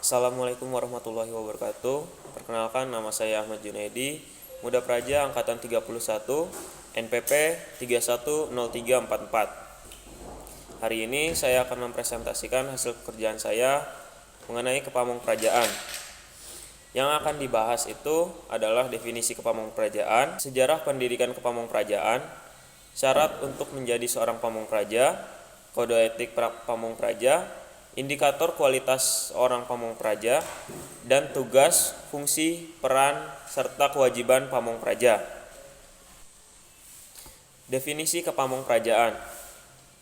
Assalamualaikum warahmatullahi wabarakatuh. Perkenalkan, nama saya Ahmad Junaidi, Muda Praja Angkatan 31, NPP 310344. Hari ini saya akan mempresentasikan hasil pekerjaan saya mengenai kepamongprajaan. Yang akan dibahas itu adalah definisi kepamongprajaan, sejarah pendidikan kepamongprajaan, syarat untuk menjadi seorang pamongpraja, kode etik pamongpraja, indikator kualitas seorang pamongpraja, dan tugas, fungsi, peran, serta kewajiban pamongpraja. Definisi kepamongprajaan.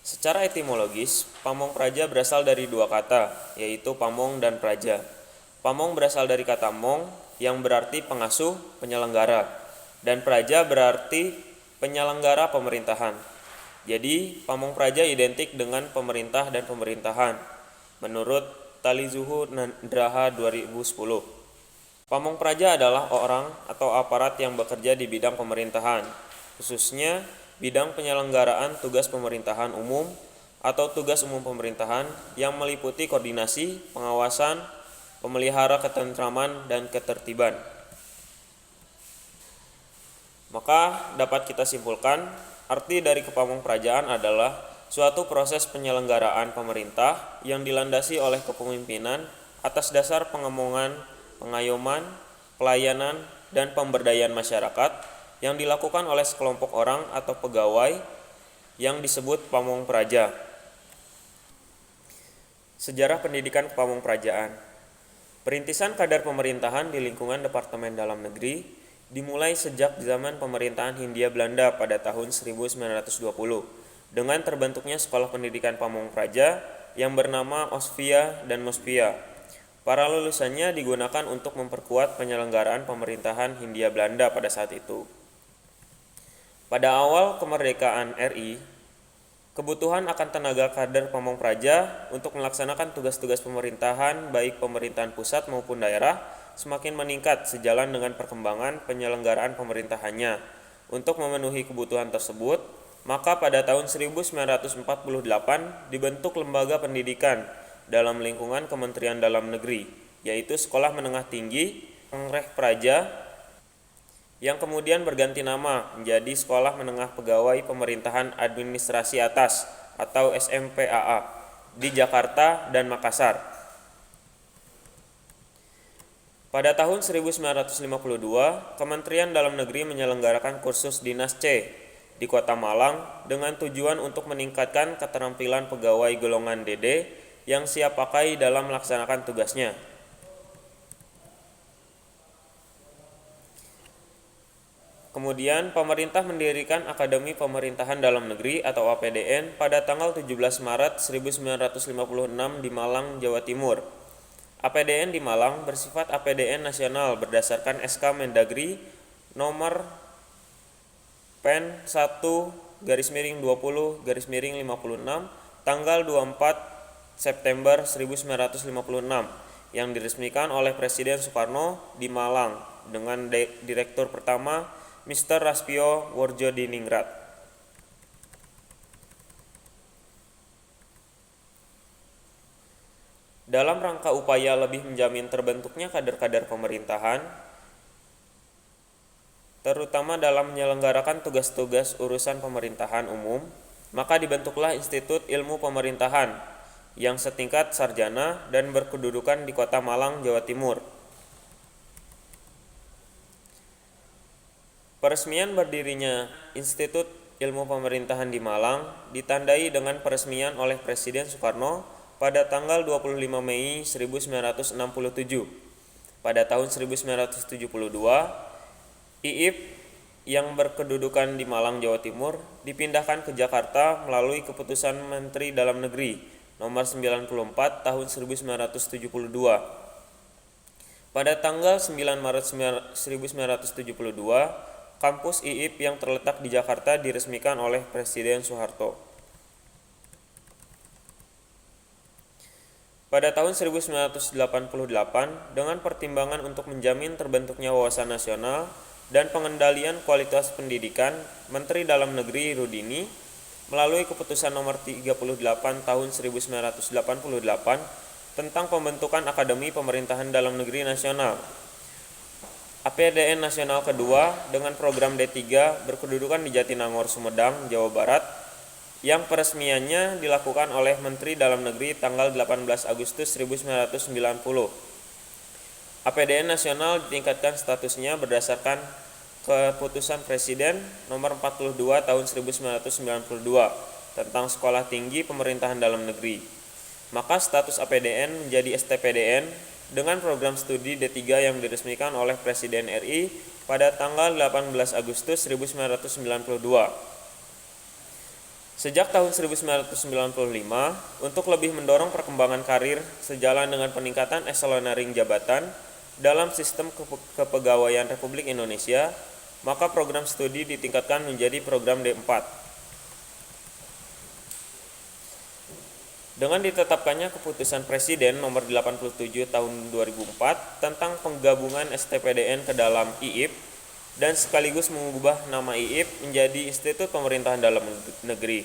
Secara etimologis, pamongpraja berasal dari dua kata, yaitu pamong dan praja. Pamong berasal dari kata mong, yang berarti pengasuh, penyelenggara, dan praja berarti penyelenggara pemerintahan. Jadi, pamongpraja identik dengan pemerintah dan pemerintahan menurut Talizuhu Nandraha 2010. Pamongpraja adalah orang atau aparat yang bekerja di bidang pemerintahan, khususnya bidang penyelenggaraan tugas pemerintahan umum atau tugas umum pemerintahan yang meliputi koordinasi, pengawasan, pemelihara ketentraman dan ketertiban. Maka dapat kita simpulkan, arti dari kepamongprajaan adalah suatu proses penyelenggaraan pemerintah yang dilandasi oleh kepemimpinan atas dasar pengemongan, pengayoman, pelayanan, dan pemberdayaan masyarakat yang dilakukan oleh sekelompok orang atau pegawai yang disebut pamongpraja. Sejarah pendidikan kepamongprajaan. Perintisan kadar pemerintahan di lingkungan Departemen Dalam Negeri dimulai sejak zaman pemerintahan Hindia Belanda pada tahun 1920. Dengan terbentuknya sekolah pendidikan pamongpraja yang bernama Osvia dan Mospia. Para lulusannya digunakan untuk memperkuat penyelenggaraan pemerintahan Hindia Belanda pada saat itu. Pada awal kemerdekaan RI, kebutuhan akan tenaga kader pamongpraja untuk melaksanakan tugas-tugas pemerintahan baik pemerintahan pusat maupun daerah semakin meningkat sejalan dengan perkembangan penyelenggaraan pemerintahannya. Untuk memenuhi kebutuhan tersebut, maka pada tahun 1948 dibentuk lembaga pendidikan dalam lingkungan Kementerian Dalam Negeri, yaitu Sekolah Menengah Tinggi Pamongpraja, yang kemudian berganti nama menjadi Sekolah Menengah Pegawai Pemerintahan Administrasi Atas atau SMPAA di Jakarta dan Makassar. Pada tahun 1952, Kementerian Dalam Negeri menyelenggarakan kursus Dinas C di Kota Malang dengan tujuan untuk meningkatkan keterampilan pegawai golongan DD yang siap pakai dalam melaksanakan tugasnya. Kemudian pemerintah mendirikan Akademi Pemerintahan Dalam Negeri atau APDN pada tanggal 17 Maret 1956 di Malang, Jawa Timur. APDN di Malang bersifat APDN nasional berdasarkan SK Mendagri nomor Pen 1/20/56 tanggal 24 September 1956 yang diresmikan oleh Presiden Soekarno di Malang dengan Direktur pertama Mr. Raspio Wardjodiningrat. Dalam rangka upaya lebih menjamin terbentuknya kader-kader pemerintahan, terutama dalam menyelenggarakan tugas-tugas urusan pemerintahan umum, maka dibentuklah Institut Ilmu Pemerintahan yang setingkat sarjana dan berkedudukan di Kota Malang, Jawa Timur. Peresmian berdirinya Institut Ilmu Pemerintahan di Malang ditandai dengan peresmian oleh Presiden Soekarno pada tanggal 25 Mei 1967. Pada tahun 1972, IIP yang berkedudukan di Malang, Jawa Timur dipindahkan ke Jakarta melalui keputusan Menteri Dalam Negeri nomor 94 tahun 1972. Pada tanggal 9 Maret 1972, kampus IIP yang terletak di Jakarta diresmikan oleh Presiden Soeharto. Pada tahun 1988, dengan pertimbangan untuk menjamin terbentuknya wawasan nasional dan pengendalian kualitas pendidikan, Menteri Dalam Negeri Rudini melalui keputusan nomor 38 tahun 1988 tentang pembentukan Akademi Pemerintahan Dalam Negeri Nasional. APDN Nasional kedua dengan program D3 berkedudukan di Jatinangor, Sumedang, Jawa Barat, yang peresmiannya dilakukan oleh Menteri Dalam Negeri tanggal 18 Agustus 1990. APDN Nasional ditingkatkan statusnya berdasarkan Keputusan Presiden Nomor 42 Tahun 1992 tentang Sekolah Tinggi Pemerintahan Dalam Negeri. Maka status APDN menjadi STPDN dengan program studi D3 yang diresmikan oleh Presiden RI pada tanggal 18 Agustus 1992. Sejak tahun 1995, untuk lebih mendorong perkembangan karir sejalan dengan peningkatan eselonering jabatan dalam sistem kepegawaian Republik Indonesia, maka program studi ditingkatkan menjadi program D4. Dengan ditetapkannya Keputusan Presiden Nomor 87 Tahun 2004 tentang penggabungan STPDN ke dalam IIP dan sekaligus mengubah nama IIP menjadi Institut Pemerintahan Dalam Negeri.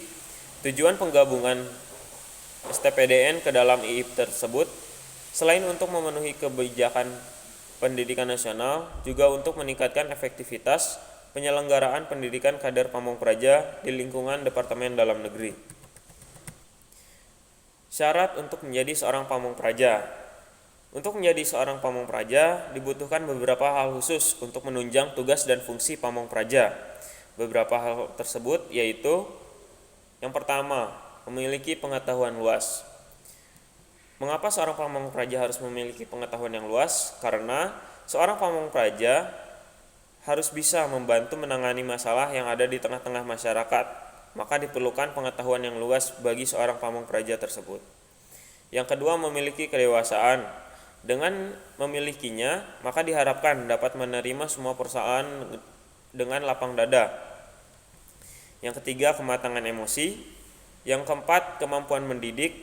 Tujuan penggabungan STPDN ke dalam IIP tersebut selain untuk memenuhi kebijakan pendidikan nasional, juga untuk meningkatkan efektivitas penyelenggaraan pendidikan kader Pamongpraja di lingkungan Departemen Dalam Negeri. Syarat untuk menjadi seorang Pamongpraja. Untuk menjadi seorang Pamongpraja dibutuhkan beberapa hal khusus untuk menunjang tugas dan fungsi Pamongpraja. Beberapa hal tersebut yaitu: yang pertama, memiliki pengetahuan luas. Mengapa seorang Pamongpraja harus memiliki pengetahuan yang luas? Karena seorang Pamongpraja harus bisa membantu menangani masalah yang ada di tengah-tengah masyarakat. Maka diperlukan pengetahuan yang luas bagi seorang Pamongpraja tersebut. Yang kedua, memiliki kedewasaan. Dengan memilikinya, maka diharapkan dapat menerima semua persoalan dengan lapang dada. Yang ketiga, kematangan emosi. Yang keempat, kemampuan mendidik.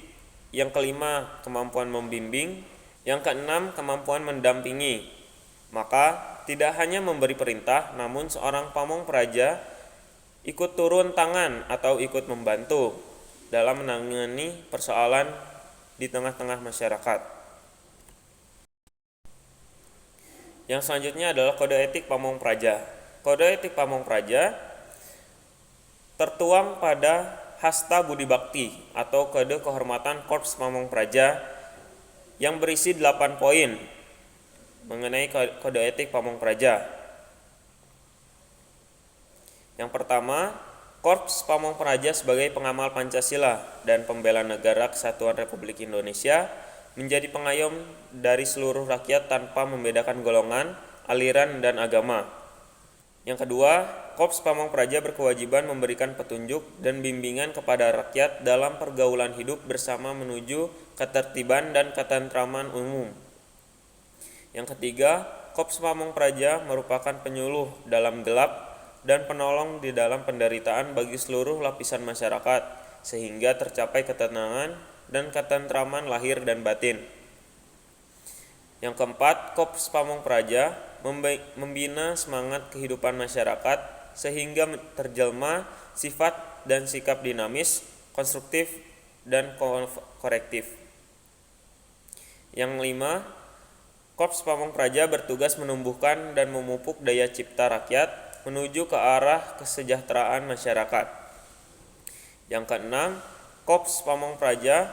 Yang kelima, kemampuan membimbing. Yang keenam, kemampuan mendampingi. Maka tidak hanya memberi perintah, namun seorang Pamongpraja ikut turun tangan atau ikut membantu dalam menangani persoalan di tengah-tengah masyarakat. Yang selanjutnya adalah kode etik Pamongpraja. Kode etik Pamongpraja tertuang pada Hasta Budi Bakti atau kode kehormatan Korps Pamongpraja yang berisi 8 poin mengenai kode etik Pamongpraja. Yang pertama, Korps Pamongpraja sebagai pengamal Pancasila dan pembela negara Kesatuan Republik Indonesia menjadi pengayom dari seluruh rakyat tanpa membedakan golongan, aliran, dan agama. Yang kedua, Korps Pamongpraja berkewajiban memberikan petunjuk dan bimbingan kepada rakyat dalam pergaulan hidup bersama menuju ketertiban dan ketentraman umum. Yang ketiga, Korps Pamongpraja merupakan penyuluh dalam gelap dan penolong di dalam penderitaan bagi seluruh lapisan masyarakat, sehingga tercapai ketenangan dan ketentraman lahir dan batin. Yang keempat, Korps Pamongpraja membina semangat kehidupan masyarakat sehingga terjelma sifat dan sikap dinamis, konstruktif, dan korektif. Yang kelima, Korps Pamongpraja bertugas menumbuhkan dan memupuk daya cipta rakyat menuju ke arah kesejahteraan masyarakat. Yang keenam, Korps Pamongpraja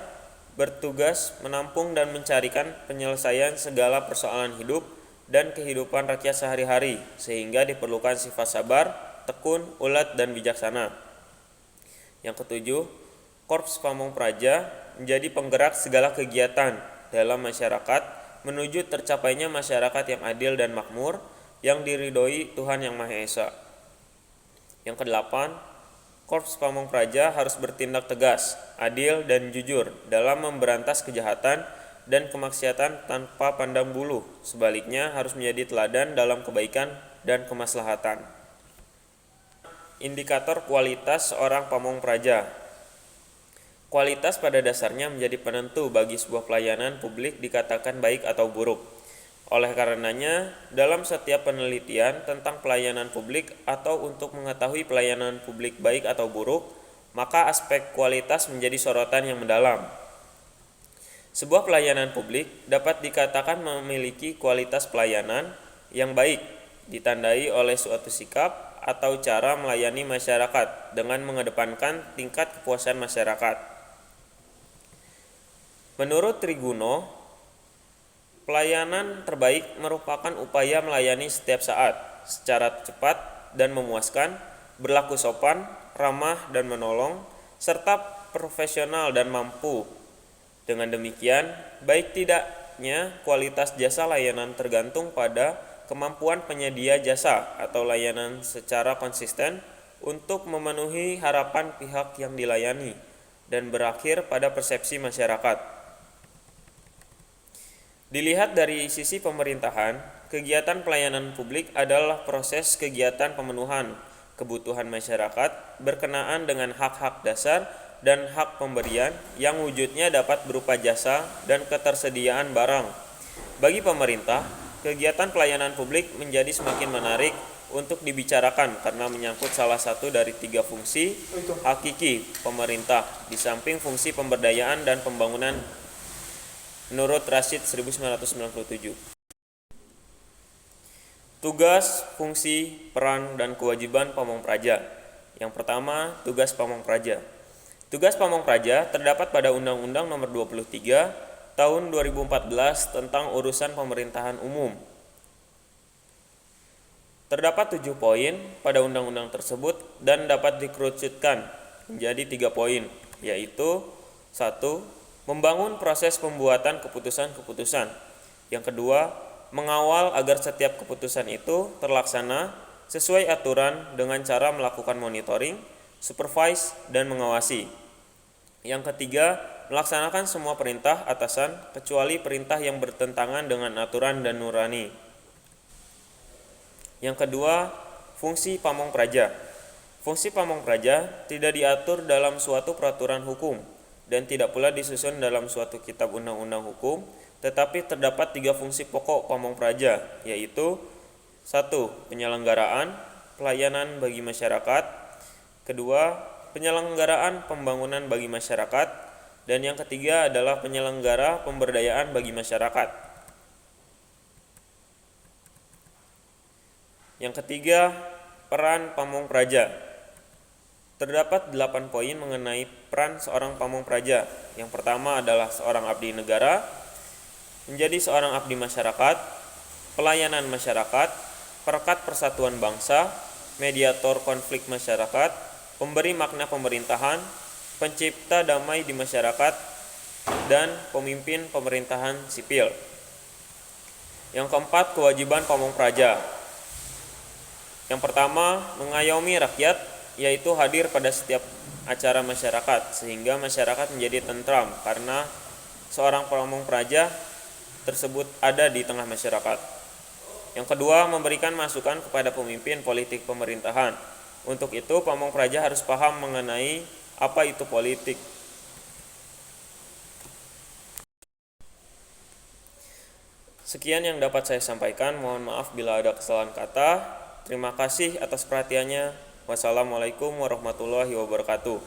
bertugas menampung dan mencarikan penyelesaian segala persoalan hidup dan kehidupan rakyat sehari-hari, sehingga diperlukan sifat sabar, tekun, ulet, dan bijaksana. Yang ketujuh, Korps Pamongpraja menjadi penggerak segala kegiatan dalam masyarakat menuju tercapainya masyarakat yang adil dan makmur, yang diridhoi Tuhan Yang Maha Esa. Yang kedelapan, Korps Pamongpraja harus bertindak tegas, adil, dan jujur dalam memberantas kejahatan dan kemaksiatan tanpa pandang bulu. Sebaliknya, harus menjadi teladan dalam kebaikan dan kemaslahatan. Indikator kualitas seorang Pamongpraja. Kualitas pada dasarnya menjadi penentu bagi sebuah pelayanan publik dikatakan baik atau buruk. Oleh karenanya, dalam setiap penelitian tentang pelayanan publik atau untuk mengetahui pelayanan publik baik atau buruk, maka aspek kualitas menjadi sorotan yang mendalam. Sebuah pelayanan publik dapat dikatakan memiliki kualitas pelayanan yang baik, ditandai oleh suatu sikap atau cara melayani masyarakat dengan mengedepankan tingkat kepuasan masyarakat. Menurut Triguno, pelayanan terbaik merupakan upaya melayani setiap saat secara cepat dan memuaskan, berlaku sopan, ramah dan menolong, serta profesional dan mampu. Dengan demikian, baik tidaknya kualitas jasa layanan tergantung pada kemampuan penyedia jasa atau layanan secara konsisten untuk memenuhi harapan pihak yang dilayani dan berakhir pada persepsi masyarakat. Dilihat dari sisi pemerintahan, kegiatan pelayanan publik adalah proses kegiatan pemenuhan kebutuhan masyarakat berkenaan dengan hak-hak dasar dan hak pemberian yang wujudnya dapat berupa jasa dan ketersediaan barang. Bagi pemerintah, kegiatan pelayanan publik menjadi semakin menarik untuk dibicarakan karena menyangkut salah satu dari 3 fungsi hakiki pemerintah di samping fungsi pemberdayaan dan pembangunan menurut Rashid 1997. Tugas, fungsi, peran, dan kewajiban Pamong Praja. Yang pertama, tugas Pamong Praja. Tugas Pamong Praja terdapat pada Undang-Undang Nomor 23 Tahun 2014 tentang Urusan Pemerintahan Umum. Terdapat 7 poin pada undang-undang tersebut dan dapat dikerucutkan menjadi 3 poin, yaitu 1. Membangun proses pembuatan keputusan-keputusan. Yang kedua, mengawal agar setiap keputusan itu terlaksana sesuai aturan dengan cara melakukan monitoring, supervise, dan mengawasi. Yang ketiga, melaksanakan semua perintah atasan kecuali perintah yang bertentangan dengan aturan dan nurani. Yang kedua, fungsi Pamong Praja. Fungsi Pamong Praja tidak diatur dalam suatu peraturan hukum dan tidak pula disusun dalam suatu kitab undang-undang hukum, tetapi terdapat 3 fungsi pokok Pamong Praja, yaitu 1. Penyelenggaraan pelayanan bagi masyarakat. Kedua, penyelenggaraan pembangunan bagi masyarakat. Dan yang ketiga adalah penyelenggara pemberdayaan bagi masyarakat. Yang ketiga, peran Pamong Praja. Terdapat 8 poin mengenai peran seorang Pamong Praja. Yang pertama adalah seorang abdi negara, menjadi seorang abdi masyarakat, pelayanan masyarakat, perekat persatuan bangsa, mediator konflik masyarakat, pemberi makna pemerintahan, pencipta damai di masyarakat, dan pemimpin pemerintahan sipil. Yang keempat, kewajiban Pamong Praja. Yang pertama, mengayomi rakyat, yaitu hadir pada setiap acara masyarakat, sehingga masyarakat menjadi tentram karena seorang Pamong Praja tersebut ada di tengah masyarakat. Yang kedua, memberikan masukan kepada pemimpin politik pemerintahan. Untuk itu, Pamong Praja harus paham mengenai apa itu politik. Sekian yang dapat saya sampaikan. Mohon maaf bila ada kesalahan kata. Terima kasih atas perhatiannya. Wassalamualaikum warahmatullahi wabarakatuh.